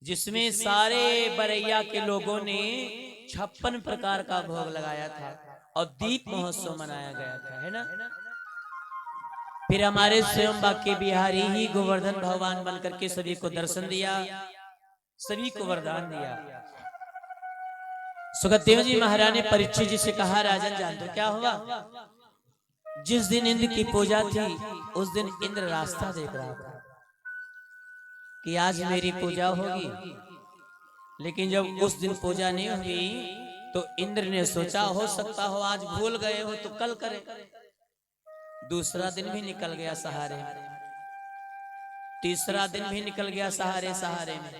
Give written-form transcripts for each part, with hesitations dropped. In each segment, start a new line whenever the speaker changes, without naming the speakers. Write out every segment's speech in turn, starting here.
जिसमें सारे बरैया के लोगों ने 56 प्रकार का भोग लगाया था और दीप महोत्सव मनाया गया था, है ना। फिर हमारे स्वयं बाके बिहारी ही गोवर्धन भगवान बनकर के सभी को दर्शन दिया, सभी को वरदान दिया। सुखदेव जी महाराज ने परीक्षित जी से कहा, राजन जानते हो क्या हुआ? जिस दिन इंद्र की पूजा थी उस दिन इंद्र रास्ता देख रहा था कि आज मेरी पूजा होगी, लेकिन जब उस दिन पूजा नहीं हुई तो इंद्र ने सोचा हो सकता हो आज भूल गए हो तो कल करें। दूसरा दिन भी निकल गया सहारे, तीसरा दिन भी निकल गया सहारे सहारे में।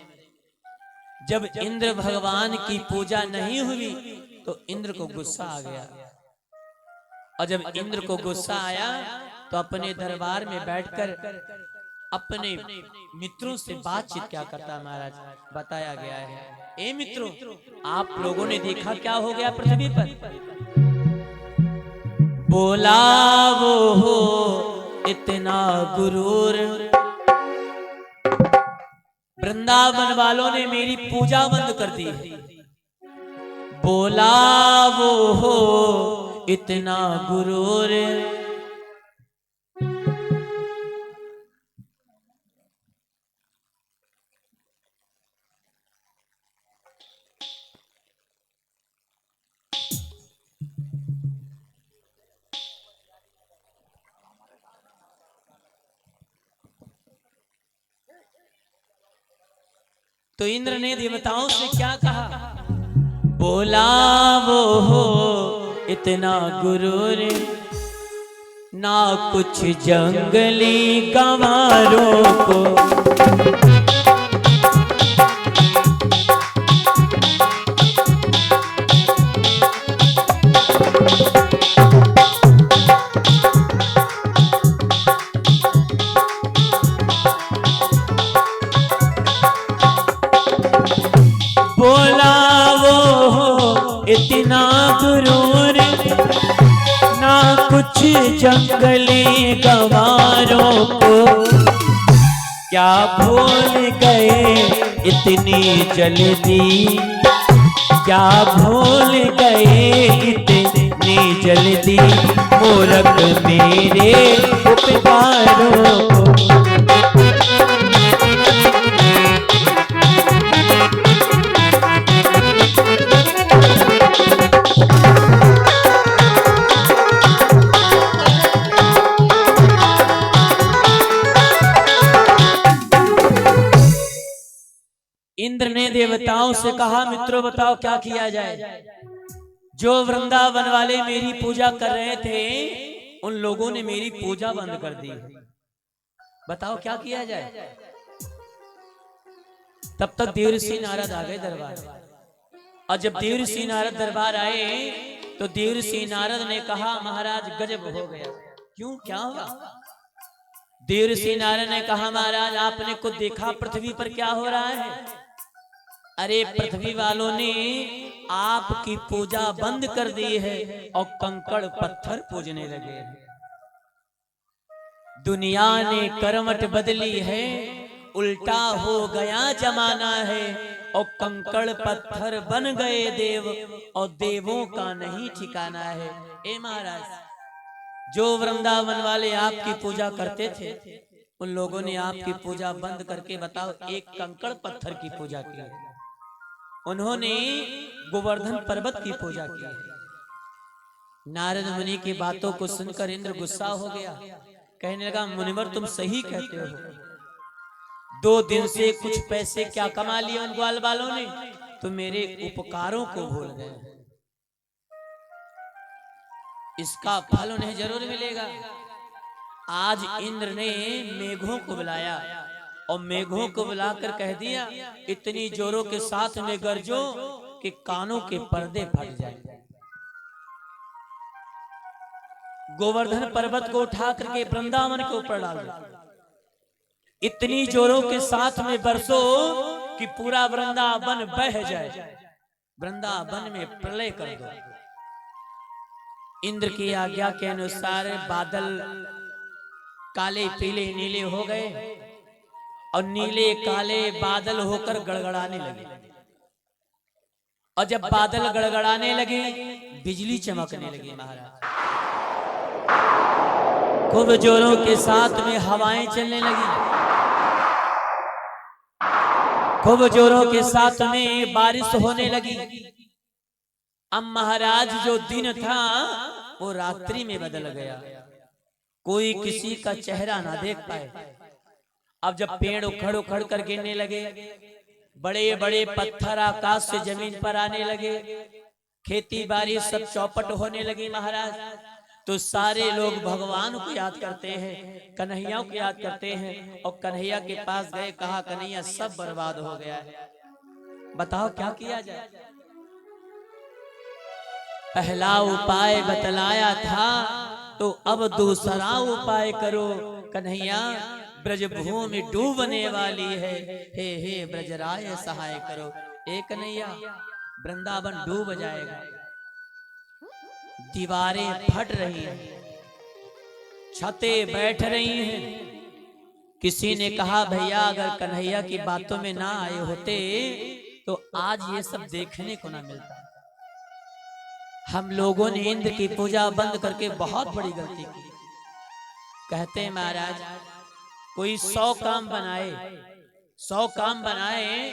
जब इंद्र भगवान की पूजा नहीं हुई तो इंद्र को गुस्सा आ गया, और जब इंद्र को गुस्सा आया तो अपने दरबार में बैठकर अपने मित्रों से बातचीत क्या करता है महाराज, बताया गया है। ए मित्रों, आप लोगों ने देखा क्या हो गया पृथ्वी पर? बोला वो हो इतना गुरूर, वृंदावन वालों ने मेरी पूजा बंद कर दी है। बोला वो हो इतना गुरूर, तो इंद्र ने देवताओं से क्या कहा? बोला वो हो इतना गुरूर, ना कुछ जंगली गंवारों को, बोला वो हो इतना गुरूर, ना कुछ जंगली गंवारों को, क्या भूल गए इतनी जल्दी, क्या भूल गए इतनी जल्दी, मूर्ख मेरे उपकारों को। इंद्र ने देवताओं से कहा, मित्रों बताओ क्या किया जाए? जो वृंदावन वाले मेरी पूजा कर रहे थे उन लोगों ने मेरी पूजा बंद कर दी, बताओ क्या किया जाए? तब तक देवऋषि नारद आ गए दरबार, और जब देवऋषि नारद दरबार आए तो देवऋषि नारद ने कहा, महाराज गजब हो गया। क्यों, क्या हुआ? देवऋषि नारद ने कहा, महाराज आपने खुद देखा पृथ्वी पर क्या हो रहा है। अरे पृथ्वी वालों ने आपकी पूजा बंद कर दी है और कंकड़ पत्थर पूजने लगे हैं। दुनिया ने करवट बदली है, उल्टा हो गया जमाना है, और कंकड़ पत्थर बन गए देव, और देवों का नहीं ठिकाना है। ए महाराज, जो वृंदावन वाले आपकी पूजा करते थे उन लोगों ने आपकी पूजा बंद करके बताओ एक कंकड़ पत्थर की पूजा की है। उन्होंने गोवर्धन पर्वत की पूजा की है। नारद मुनि की बातों को सुनकर इंद्र गुस्सा हो गया, कहने लगा, मुनिवर तुम सही कहते हो, 2 दिन से कुछ पैसे क्या कमा लिए उन ग्वाल वालों ने, तो मेरे उपकारों को भूल गए, इसका फल उन्हें जरूर मिलेगा। आज इंद्र ने मेघों को बुलाया और मेघों को बुलाकर कह दिया, इतनी जोरों के साथ में गरजो कि कानों के पर्दे फट जाए। गोवर्धन पर्वत को उठा करके वृंदावन के ऊपर डाल दो, इतनी जोरों के साथ में बरसो कि पूरा वृंदावन बह जाए, वृंदावन में प्रलय कर दो। इंद्र की आज्ञा के अनुसार बादल काले पीले नीले हो गए और नीले काले बादल होकर गड़गड़ाने लगे। और जब बादल गड़गड़ाने लगे बिजली चमकने लगी महाराज, खूब जोरों के साथ में हवाएं चलने लगी, खूब जोरों के साथ में बारिश होने लगी। अब महाराज जो दिन था वो रात्रि में बदल गया, कोई किसी का चेहरा ना देख पाए। अब जब पेड़ उखड़ उखड़ कर गिरने लगे, बड़े बड़े पत्थर आकाश से जमीन पर आने लगे, खेती बाड़ी सब चौपट होने लगी महाराज, तो सारे लोग भगवान को याद करते हैं, कन्हैया को याद करते हैं। और कन्हैया के पास गए, कहा कन्हैया सब बर्बाद हो गया है, बताओ क्या किया जाए। पहला उपाय बतलाया था तो अब दूसरा उपाय करो कन्हैया, ब्रजभूमि डूबने वाली है, हे ब्रजराय सहाय करो। ए कन्हैया वृंदावन डूब जाएगा, दीवारें फट रही हैं, छतें बैठ रही हैं। किसी ने कहा भैया अगर कन्हैया की बातों में ना आए होते तो आज ये सब देखने को ना मिलता। हम लोगों ने इंद्र की पूजा बंद करके बहुत बड़ी गलती की। कहते हैं महाराज कोई 100 काम बनाए, 100 काम बनाए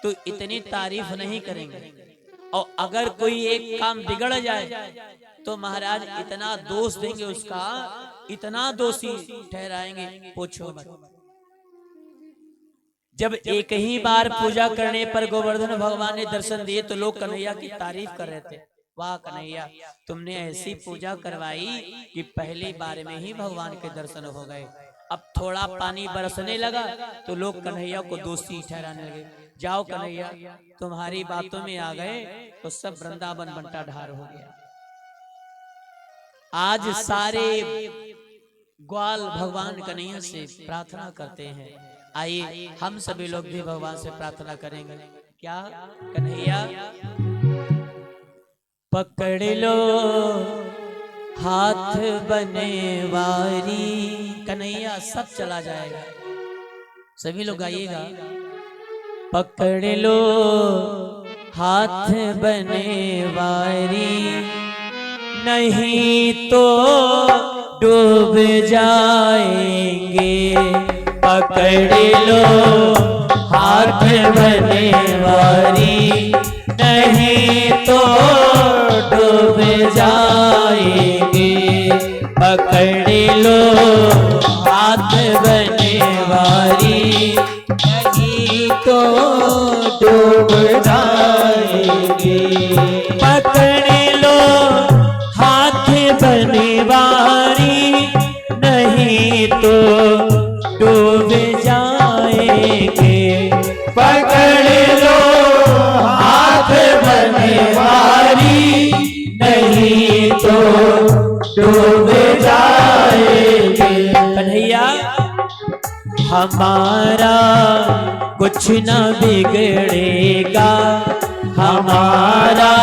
तो इतनी तारीफ नहीं करेंगे, और अगर कोई एक काम बिगड़ जाए तो महाराज इतना दोष देंगे उसका, इतना दोषी ठहराएंगे पूछो मत। जब एक ही बार पूजा करने पर गोवर्धन भगवान ने दर्शन दिए तो लोग कन्हैया की तारीफ कर रहे थे, वाह कन्हैया तुमने ऐसी पूजा करवाई कि पहली बार में ही भगवान के दर्शन हो गए। अब थोड़ा पानी बरसने लगा तो लोग कन्हैया को दोषी ठहराने लगे, जाओ कन्हैया तुम्हारी बातों में आ गए तो सब वृंदावन बंटा ढार हो गया। आज सारे ग्वाल भगवान कन्हैया से प्रार्थना करते हैं, आइए हम सभी लोग भी भगवान से प्रार्थना करेंगे। क्या कन्हैया पकड़ लो हाथ बने वारी, कन्हैया सब चला जाएगा, सभी लोग गाइएगा। पकड़ लो हाथ बने वारी, नहीं तो डूब जाएंगे। पकड़ लो हाथ बने वारी, नहीं तो डूब जाएंगे। पकड़ लो हाथ बने वारी, नहीं तो डूब जाएंगे। पकड़ लो हाथ बने वारी, नहीं तो डूब जाएंगे। पकड़ लो हाथ बने वारी, नहीं तो डूब जाएंगे। कन्हैया हमारा कुछ न बिगड़ेगा, हमारा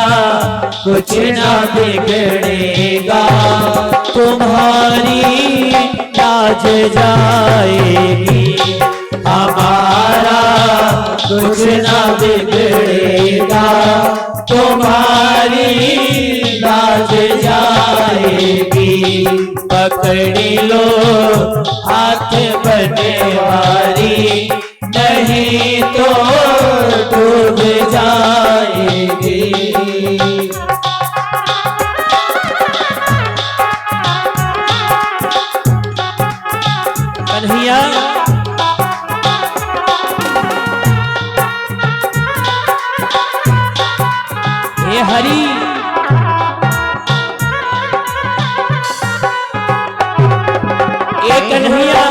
कुछ न बिगड़ेगा। तुम्हारी लाज जाएगी, हमारा कुछ न बिगड़ेगा। तुम्हारी लाज जाएगी। पकड़ लो हाथ बने वारी, नहीं तो डूब जाएगी। कन्हैया हे हरि ए कन्हैया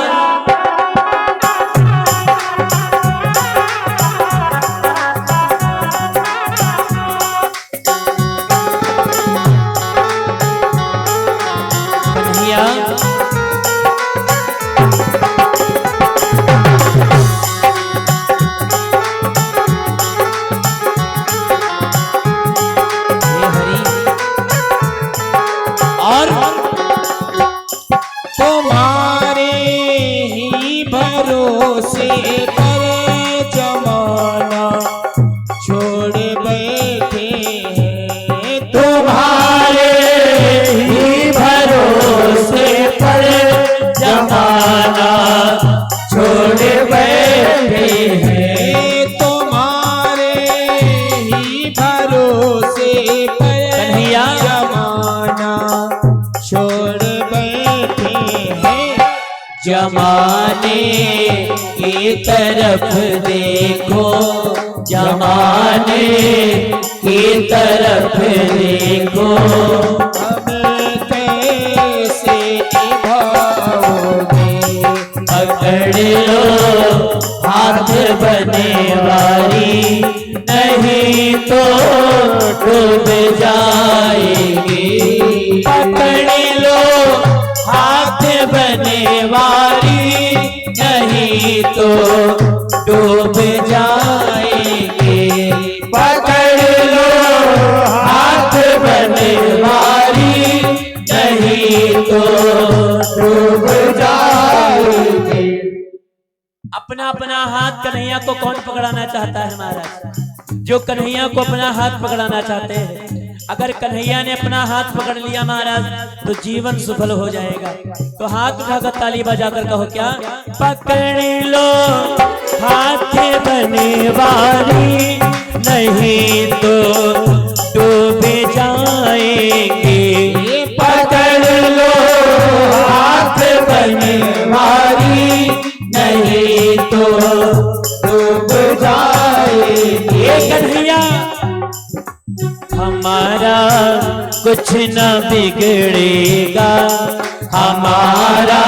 पर जमाना छोड़ बैठे हैं।
तुम्हारे ही भरोसे पर जमाना छोड़ बैठे हैं।
तुम्हारे ही भरोसे पर
कन्हैया
जमाना छोड़ बैठे हैं।
जमाने की तरफ देखो, जमाने की तरफ देखो,
अब कैसे निभाओगे।
पकड़ लो हाथ बने वाली, नहीं तो डूब जाएगी। पकड़ लो हाथ बने वाली, नहीं तो डूब जाएंगे। पकड़ लो हाथ बने वाली, नहीं तो डूब जाएंगे। अपना अपना हाथ कन्हैया को कौन पकड़ाना चाहता है महाराज? जो कन्हैया को अपना हाथ पकड़ाना चाहते हैं। अगर कन्हैया ने अपना हाथ पकड़ लिया महाराज तो जीवन सफल हो जाएगा। तो हाथ उठाकर ताली बजाकर कहो क्या? पकड़ लो हाथ बने वाली, नहीं तो डूब जाएंगे। पकड़ लो हाथ बने वाली, नहीं तो डूब जाएंगे। कन्हैया हमारा कुछ न बिगड़ेगा, हमारा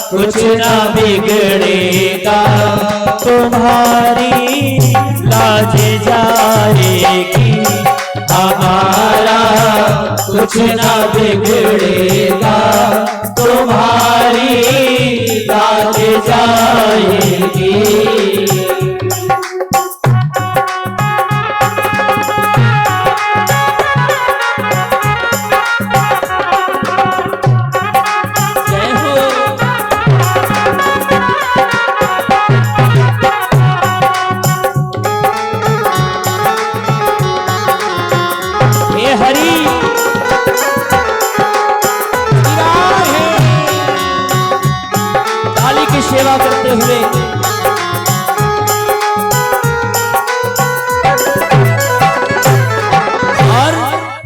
कुछ न बिगड़ेगा। तुम्हारी लाज जाएगी, हमारा कुछ न बिगड़ेगा। तुम्हारी लाज जाएगी। सेवा करते हुए
और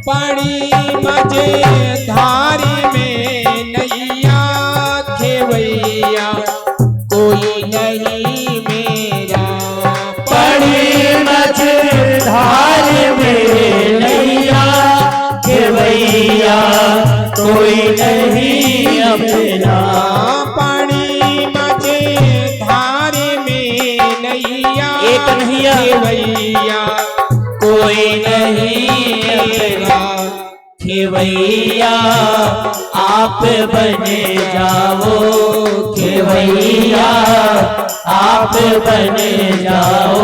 पानी मजे धारी में नैया खेवैया कोई नहीं मेरा।
पानी मजे धारी में नैया खेवैया कोई नहीं अपना।
खेवैया
कोई नहीं अपना। खेवैया आप बने जाओ, खेवैया आप बने जाओ।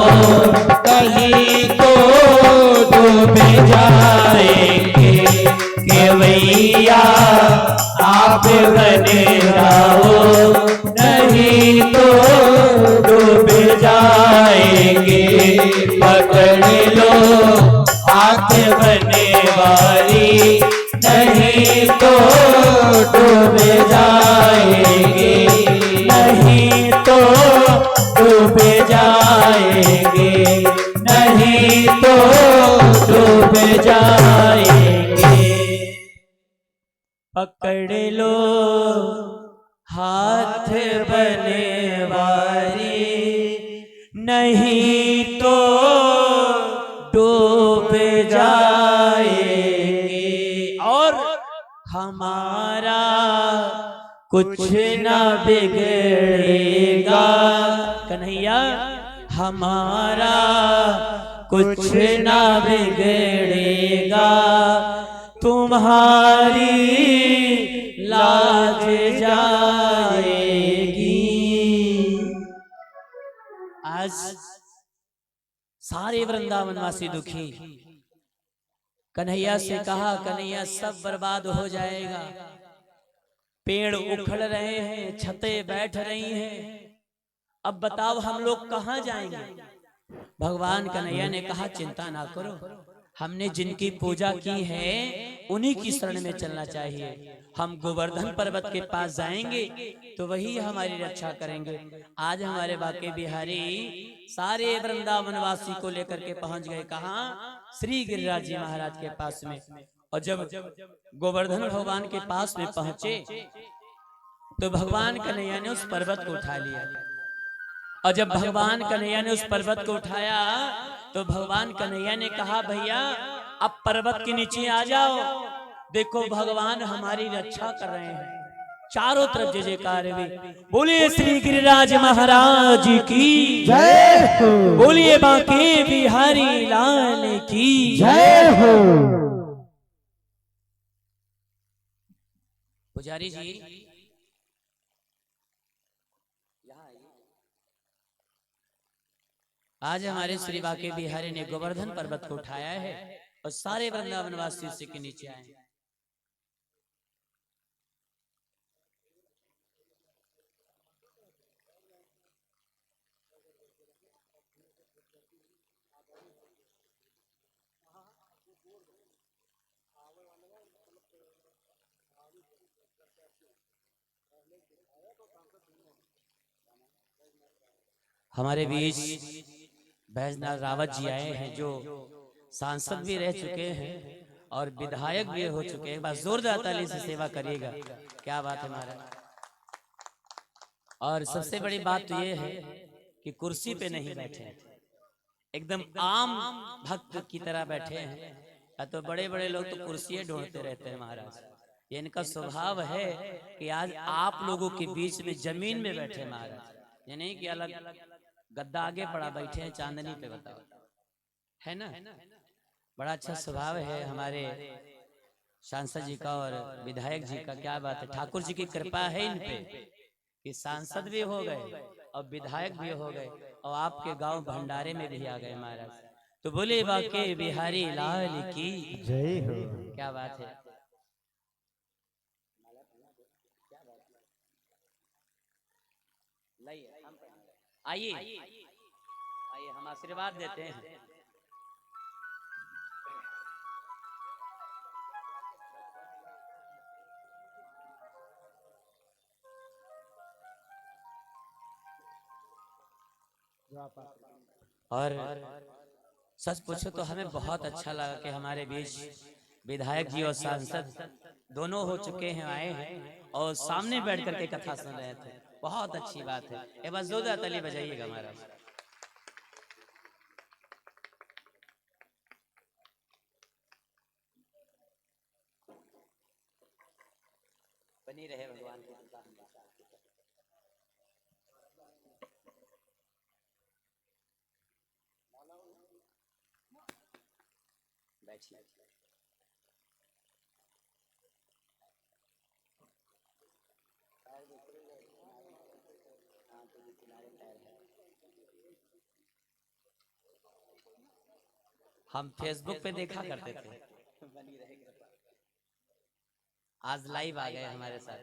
कहीं तो डूब जाएंगे, खेवैया आप बने जाओ, नहीं तो डूब जाएंगे। पकड़ लो हाथ बने वाली, नहीं तो डूब जाएंगे, नहीं तो डूब जाएंगे, नहीं तो डूब जाएंगे। पकड़ लो हाथ बने वाली, नहीं तो डूब जाएंगे। और हमारा कुछ ना बिगड़ेगा। कन्हैया हमारा कुछ ना बिगड़ेगा, तुम्हारी लाज जाएगी। आज सारे वृंदावनवासी दुखी। कन्हैया से कहा कन्हैया सब बर्बाद हो जाएगा। पेड़ उखड़ रहे हैं, छतें बैठ रही हैं, अब बताओ हम लोग कहाँ जाएंगे? भगवान कन्हैया ने कहा चिंता ना करो, हमने जिनकी पूजा की है उन्हीं की शरण में चलना चाहिए। हम गोवर्धन पर्वत के पास जाएंगे तो वही हमारी रक्षा करेंगे। आज हमारे बाके बिहारी सारे वृंदावन वासी को लेकर के पहुंच गए कहाँ? श्री गिरिराज जी महाराज के पास में। और जब गोवर्धन भगवान के पास में पहुंचे तो भगवान कन्हैया ने उस पर्वत को उठा लिया। और जब भगवान कन्हैया ने उस पर्वत को उठाया तो भगवान कन्हैया ने कहा भैया अब पर्वत के नीचे आ जाओ, देखो भगवान हमारी रक्षा कर रहे हैं। चारों तरफ जय जयकार हुई। बोलिए श्री गिरिराज महाराज की
जय हो।
बोलिए बांके बिहारी लाल की
जय हो।
पुजारी जी आज हमारे श्री बांके बिहारी ने गोवर्धन पर्वत को उठाया है और सारे वृंदावन वासी उसी के नीचे आए। हमारे बीच बैजनाथ रावत जी आए हैं जो सांसद भी रह चुके हैं और विधायक भी हो चुके हैं। बस जोरदार ताली से सेवा करिएगा। क्या बात है महाराज। और सबसे बड़ी बात तो ये है कि कुर्सी पे नहीं बैठे हैं, एकदम आम भक्त की तरह बैठे हैं। या तो बड़े बड़े लोग तो कुर्सियां ढूंढते रहते हैं महाराज। ये इनका स्वभाव है कि आज आप लोगों के बीच में जमीन में बैठे महाराज। ये नहीं कि अलग गद्दा आगे पड़ा बैठे हैं चांदनी पे। बताओ है ना, बड़ा अच्छा स्वभाव है हमारे सांसद जी का और विधायक जी का। क्या बात है, ठाकुर जी की कृपा है इन पे कि सांसद भी हो गए और विधायक भी हो गए और आपके गांव भंडारे में भी आ गए महाराज। तो बोले बांके बिहारी लाल की
जय हो।
क्या बात है। आइए आइए हम आशीर्वाद देते हैं। और सच पूछो तो हमें बहुत अच्छा लगा कि हमारे बीच विधायक जी और सांसद दोनों हो चुके हैं, आए हैं और सामने बैठ करके कथा सुन रहे थे। बहुत अच्छी बात है। ये बस जोरदार ताली बजाइएगा महाराज। बनी रहे भगवान की कृपा। बैठिए। हम फेसबुक पे देखा करते थे। आज लाइव आ गए हमारे साथ।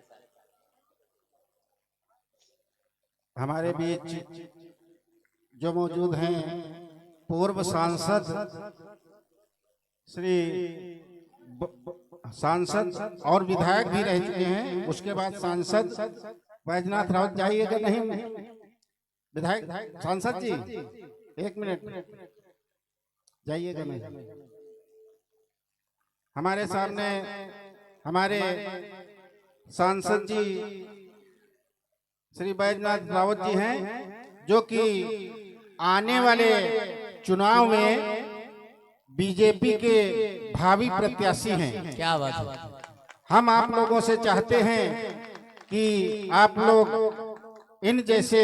हमारे बीच जो मौजूद हैं पूर्व सांसद श्री सांसद और विधायक भी रह चुके हैं। उसके बाद सांसद बैजनाथ रावत जाइएगा नहीं विधायक सांसद जी एक मिनट जाइएगा नहीं। हमारे सामने हमारे सांसद जी श्री बैजनाथ रावत जी हैं जो कि आने वाले चुनाव में बीजेपी के भावी प्रत्याशी हैं।
क्या बात है।
हम आप लोगों से चाहते हैं कि आप लोग इन जैसे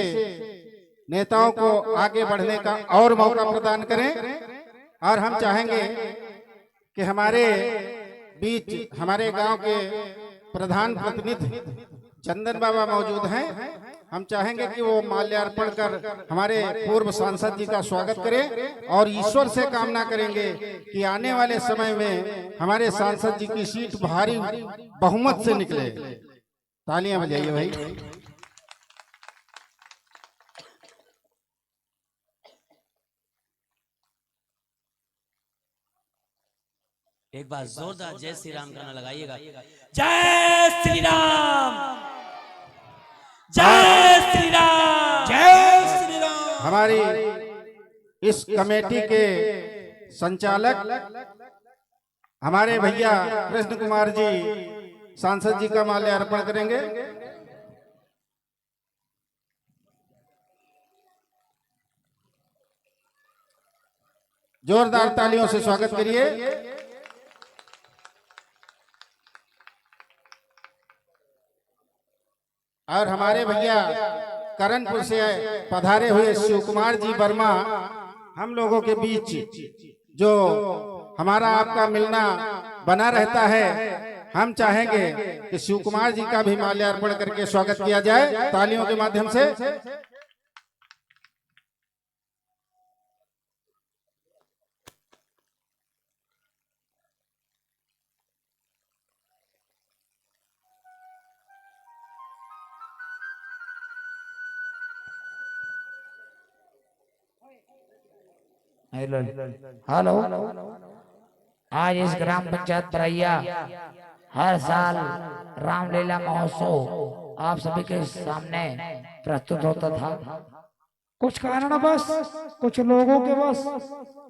नेताओं को आगे बढ़ने का और मौका प्रदान करें। और हम चाहेंगे कि हमारे बीच हमारे गांव के प्रधान प्रतिनिधि चंदन बाबा मौजूद हैं। हम चाहेंगे कि वो माल्यार्पण कर हमारे पूर्व सांसद जी का स्वागत करें और ईश्वर से कामना करेंगे कि आने वाले समय में हमारे सांसद जी की सीट भारी बहुमत से निकले। तालियां बजाइए भाई।
एक बार जोरदार जय श्री राम गाना लगाइएगा। जय श्री राम, जय श्री राम, जय श्री राम।
हमारी इस कमेटी के संचालक हमारे भैया कृष्ण कुमार जी सांसद जी का माल्यार्पण करेंगे। जोरदार तालियों से स्वागत करिए। और हमारे भैया करणपुर से पधारे हुए शिव कुमार जी वर्मा हम लोगों के बीच जो हमारा आपका मिलना बना रहता है, हम चाहेंगे कि शिव कुमार जी का भी माल्यार्पण करके स्वागत किया जाए तालियों के माध्यम से।
Hello hello. आज इस ग्राम पंचायत बरैया हर साल रामलीला महोत्सव आप सभी के सामने प्रस्तुत होता था। कुछ कारणवश कुछ लोगों के बस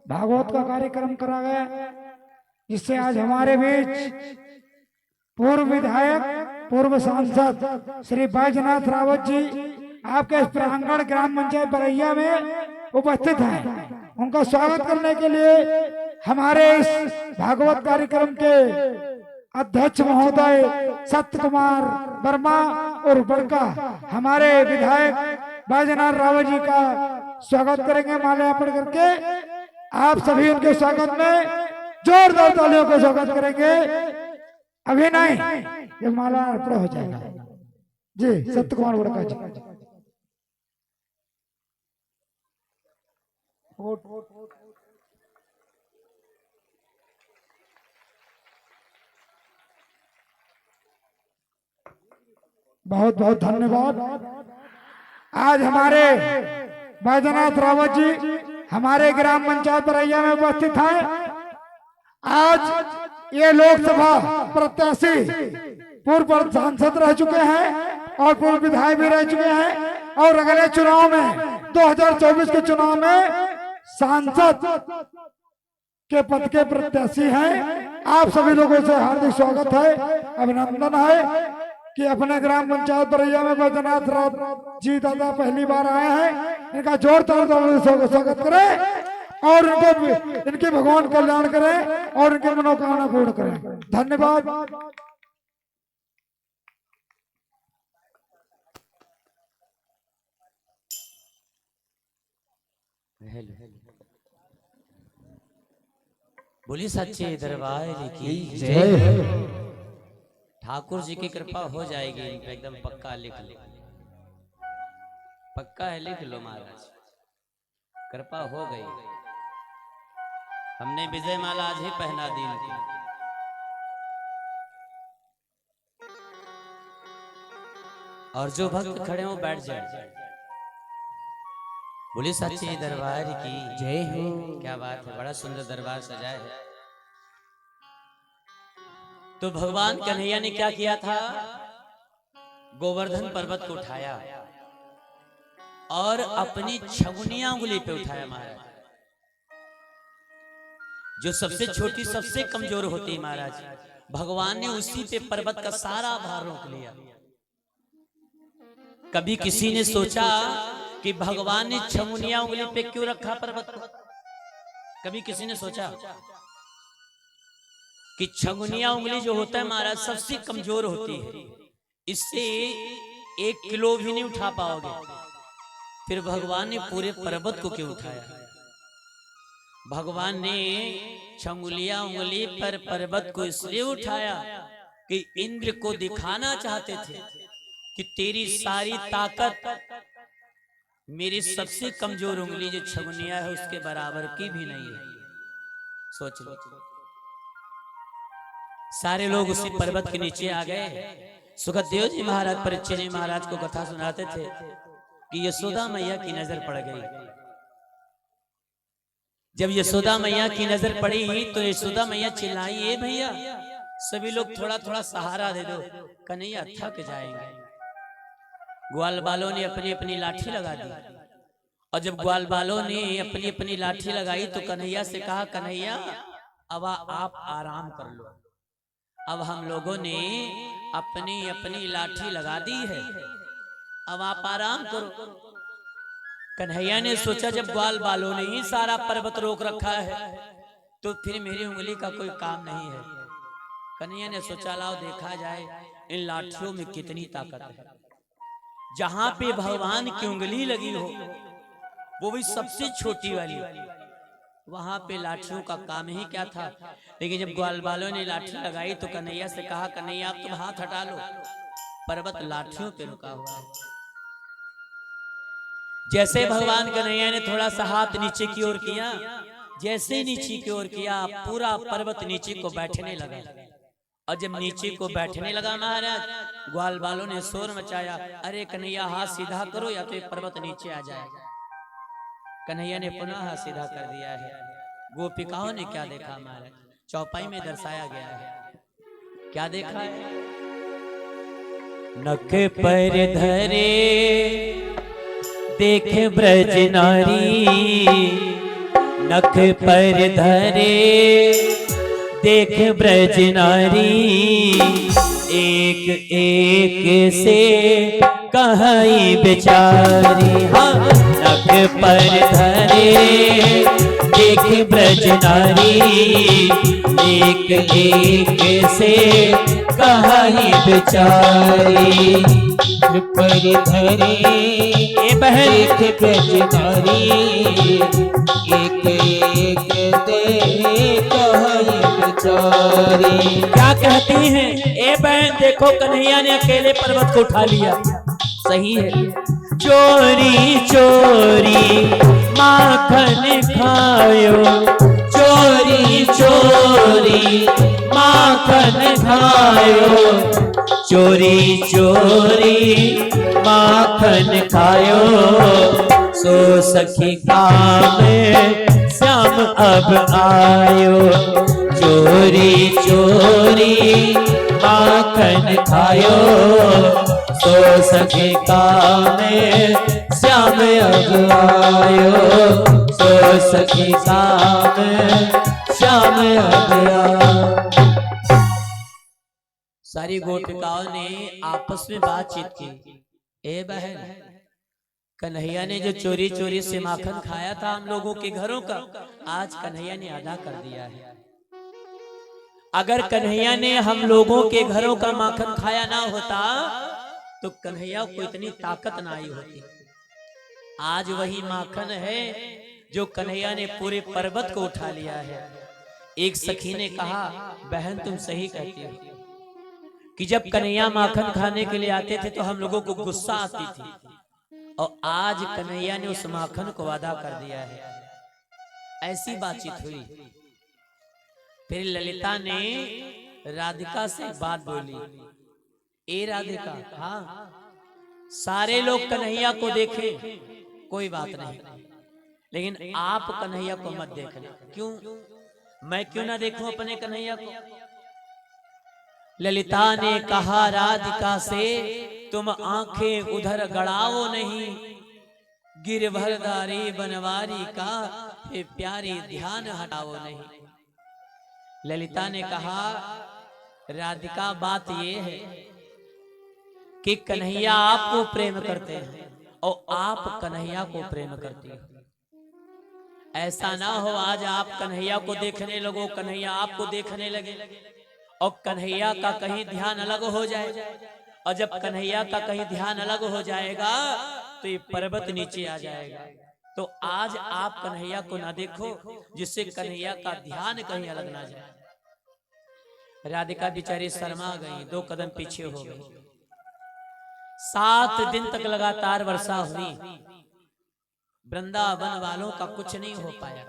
भागवत का कार्यक्रम करा गया, जिससे आज हमारे बीच पूर्व विधायक पूर्व सांसद श्री बैजनाथ रावत जी आपके इस प्रांगण ग्राम पंचायत बरैया में उपस्थित हैं। उनका स्वागत करने के लिए हमारे इस भागवत कार्यक्रम के अध्यक्ष महोदय सत्य कुमार वर्मा और बड़का हमारे विधायक बैजनाथ रावत जी का स्वागत करेंगे माल्यार्पण करके। आप सभी उनके स्वागत में जोरदार तालियों का स्वागत करेंगे। अभी नहीं, ये माल्यार्पण हो जाएगा। जी सत्य कुमार बड़का जी। बहुत बहुत धन्यवाद। आज हमारे बैजनाथ रावत जी हमारे ग्राम पंचायत बरैया में उपस्थित हैं। आज ये लोकसभा प्रत्याशी पूर्व सांसद रह चुके हैं और पूर्व विधायक भी रह चुके हैं, और अगले चुनाव में 2024 के चुनाव में सांसद के पद के प्रत्याशी हैं। आप सभी लोगों से हार्दिक स्वागत है, अभिनंदन है कि अपने ग्राम पंचायत बरैया में बैजनाथ रावत जी दादा पहली बार आए हैं। इनका जोरदार स्वागत करें और इनके भगवान कल्याण करें और इनके मनोकामना पूर्ण करें। धन्यवाद।
बोली सच्चे दरबार की
जय हो।
ठाकुर जी की कृपा हो जाएगी। एकदम पक्का लिख लो, पक्का है, लिख लो महाराज, कृपा हो गई। हमने विजय माला आज ही पहना दी इनकी। और जो भक्त खड़े हो बैठ जाए। बोली सच्चे दरबार की
जय हो।
क्या बात है, बड़ा सुंदर दरबार सजाया है। तो भगवान कन्हैया ने क्या किया था, गोवर्धन पर्वत को उठाया और अपनी छगुनिया उंगली पे उठाया महाराज। जो सबसे छोटी सबसे कमजोर होती है महाराज, भगवान ने उसी पे पर्वत का सारा भार रोक लिया। कभी किसी ने सोचा कि भगवान ने छगुनिया उंगली पे क्यों रखा पर्वत को? कभी किसी ने सोचा कि छगुनिया उंगली जो होता है महाराज सबसे कमजोर होती है, इससे 1 किलो भी नहीं उठा पाओगे। फिर भगवान ने पूरे पर्वत को क्यों उठाया? भगवान ने छंगुलिया उंगली पर पर्वत को इसलिए उठाया कि इंद्र को दिखाना चाहते थे कि तेरी सारी ताकत मेरी सबसे कमजोर उंगली जो छगुनिया है उसके बराबर की भी नहीं है। सोच लो। सारे लोग उसी पर्वत के नीचे आ गए। सुखदेव जी महाराज परीक्षित जी महाराज को कथा सुनाते थे कि यशोदा मैया की नजर पड़ गई। जब यशोदा मैया की नजर पड़ी तो यशोदा मैया चिल्लाई, ए भैया सभी लोग थोड़ा थोड़ा सहारा दे दो, कन्हैया थक जाएंगे। ग्वाल बालों ने अपनी अपनी लाठी लगा दी, और जब ग्वाल बालों ने अपनी अपनी लाठी लगाई तो कन्हैया से कहा, कन्हैया अब आप आराम कर लो, अब हम लोगों ने अपनी अपनी लाठी लगा दी है, अब आप आराम करो। कन्हैया ने सोचा जब ग्वाल बालों ने ही सारा पर्वत रोक रखा है तो फिर मेरी उंगली का कोई काम नहीं है। कन्हैया ने सोचा लाओ देखा जाए इन लाठियों में कितनी ताकत है। जहां पे भगवान की उंगली लगी हो, वो भी सबसे छोटी वाली, वहां पे लाठियों का काम ही क्या था। लेकिन जब ग्वाल बालों ने लाठी लगाई तो कन्हैया से कहा, कन्हैया आप तुम हाथ हटा लो, पर्वत लाठियों पे रुका हुआ है। जैसे भगवान कन्हैया ने थोड़ा सा हाथ नीचे की ओर किया, जैसे नीचे की ओर किया पूरा पर्वत नीचे को बैठने लगा। और जब नीचे को बैठने लगा महाराज, ग्वाल बालों ने शोर मचाया, अरे कन्हैया हाथ सीधा करो या तो पर्वत नीचे आ जाएगा। कन्हैया ने पुनः हाथ सीधा कर दिया है। गोपिकाओं ने क्या देखा महाराज, चौपाई में दर्शाया गया है, क्या देखा है। नख पर धरे देख ब्रज नारी, नख पर धरे देख ब्रज नारी, एक एक से कहाई बेचारी। हाँ, नख पर धरे देख ब्रज नारी, एक एक से कहाई बेचारी।
पर धरे
ए बहन
देख ब्रज नारी, एक एक दे कहाई बेचारी।
क्या कहती हैं, ए बहन देखो कन्हैया ने अकेले पर्वत को उठा लिया, सही है। चोरी चोरी माखन खायो, चोरी चोरी माखन खायो, चोरी चोरी माखन खायो, सो सखी काम श्याम अब आयो। चोरी चोरी माखन खायो, सो सखी काम श्याम अब आयो, सो सखी काम श्याम अब आयो। सारी गोपिकाओं ने आपस में बातचीत की, ए बहन कन्हैया ने जो चोरी चोरी से माखन खाया था हम लोगों के घरों का, आज कन्हैया ने अदा कर दिया है। अगर कन्हैया ने हम लोगों के घरों का माखन खाया ना होता तो कन्हैया को इतनी ताकत ना आई होती। आज वही माखन है जो कन्हैया ने पूरे पर्वत को उठा लिया है। एक सखी ने कहा, बहन तुम सही कहती हो कि जब कन्हैया माखन खाने के लिए आते थे तो हम लोगों को गुस्सा आती थी, और आज कन्हैया ने उस माखन को वादा कर दिया है। ऐसी बातचीत हुई। फिर ललिता ने राधिका से बात बोली, ए राधिका, हाँ सारे लोग कन्हैया को देखे कोई बात नहीं, लेकिन आप कन्हैया को मत देखना। क्यों? मैं क्यों ना देखूं अपने कन्हैया को? ललिता ने कहा राधिका से, तुम आंखें उधर गड़ाओ नहीं, गिरभरदारी बनवारी का हे प्यारी ध्यान हटाओ नहीं। ललिता ने कहा, राधिका बात ये है कि कन्हैया आपको प्रेम करते हैं और आप कन्हैया को प्रेम करती हो। ऐसा ना हो आज आप कन्हैया को देखने लगो, कन्हैया आपको देखने लगे, और कन्हैया का कहीं ध्यान अलग हो जाए। और जब कन्हैया का कहीं ध्यान अलग हो जाएगा तो ये पर्वत नीचे आ जाएगा। तो आज आप कन्हैया को ना देखो जिससे कन्हैया का ध्यान कहीं अलग ना जाए। राधिका बेचारी शर्मा गई, 2 कदम पीछे हो गई। 7 दिन तक लगातार वर्षा हुई, वृंदावन वालों का कुछ नहीं हो पाया।